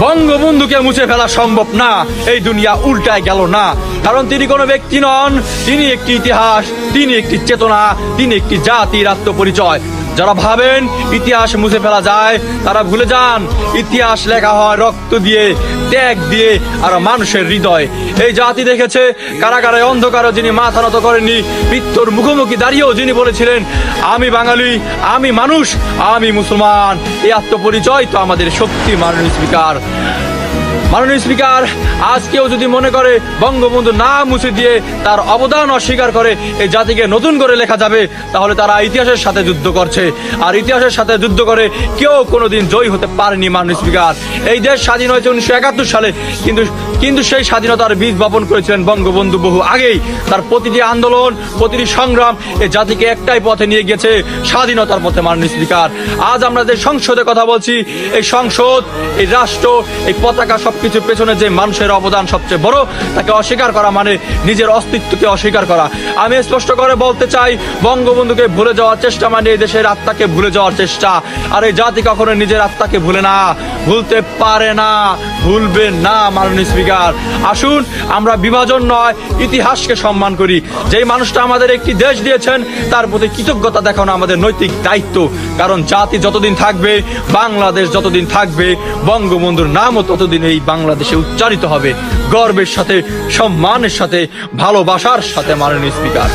বঙ্গবন্ধুকে মুছে ফেলা সম্ভব না, এই দুনিয়া উল্টায় গেল না। কারণ তিনি কোনো ব্যক্তি নন, তিনি একটি ইতিহাস, তিনি একটি চেতনা, তিনি একটি জাতির আত্মপরিচয়। যারা ভাবেন ইতিহাস মুছে ফেলা যায়, তারা ভুলে যান ইতিহাস লেখা হয় রক্ত দিয়ে, ত্যাগ দিয়ে আর মানুষের হৃদয়। এই জাতি দেখেছে কারাগারে অন্ধকারে যিনি মাথা নত করেননি, মৃত্যুর মুখোমুখি দাঁড়িয়েও যিনি বলেছিলেন আমি বাঙালি, আমি মানুষ, আমি মুসলমান। এই আত্মপরিচয় তো আমাদের শক্তি। মাননীয় স্পিকার, আজ কেউ যদি মনে করে বঙ্গবন্ধু না মুছে দিয়ে তার অবদান অস্বীকার করে এই জাতিকে নতুন করে লেখা যাবে, তাহলে তারা ইতিহাসের সাথে যুদ্ধ করছে। আর ইতিহাসের সাথে যুদ্ধ করে কেউ কোনোদিন জয়ী হতে পারেনি। মাননীয় স্পিকার, এই দেশ স্বাধীন হয়েছে 1971 সালে, কিন্তু সেই স্বাধীনতার বীজ বপন করেছিলেন বঙ্গবন্ধু বহু আগেই। তার প্রতিটি আন্দোলন, প্রতিটি সংগ্রাম এই জাতিকে একটাই পথে নিয়ে গেছে, স্বাধীনতার পথে। মাননীয় স্পিকার, আজ আমরা যে সংসদে কথা বলছি, এই সংসদ, এই রাষ্ট্র, এই পতাকা সবকিছুর পেছনে যে মানুষের অবদান সবচেয়ে বড়, তাকে অস্বীকার করা মানে নিজের অস্তিত্বকে অস্বীকার করা। আমি স্পষ্ট করে বলতে চাই, বঙ্গবন্ধুকে ভুলে যাওয়ার চেষ্টা মানে এই দেশের আত্মাকে ভুলে যাওয়ার চেষ্টা। আর এই জাতি কখনো নিজের আত্মাকে ভুলে না, ভুলতে পারে না, ভুলবে না। মাননীয় স্পিকার, আসুন আমরা বিভাজন নয়, ইতিহাসকে সম্মান করি। যেই মানুষটা আমাদের একটি দেশ দিয়েছেন, তার প্রতি কৃতজ্ঞতা দেখানো আমাদের নৈতিক দায়িত্ব। কারণ জাতি যতদিন থাকবে, বাংলাদেশ যতদিন থাকবে, বঙ্গবন্ধুর নামও ততদিন এই বাংলাদেশে উচ্চারিত হবে, গর্বের সাথে, সম্মানের সাথে, ভালোবাসার সাথে। মাননীয় স্পিকার।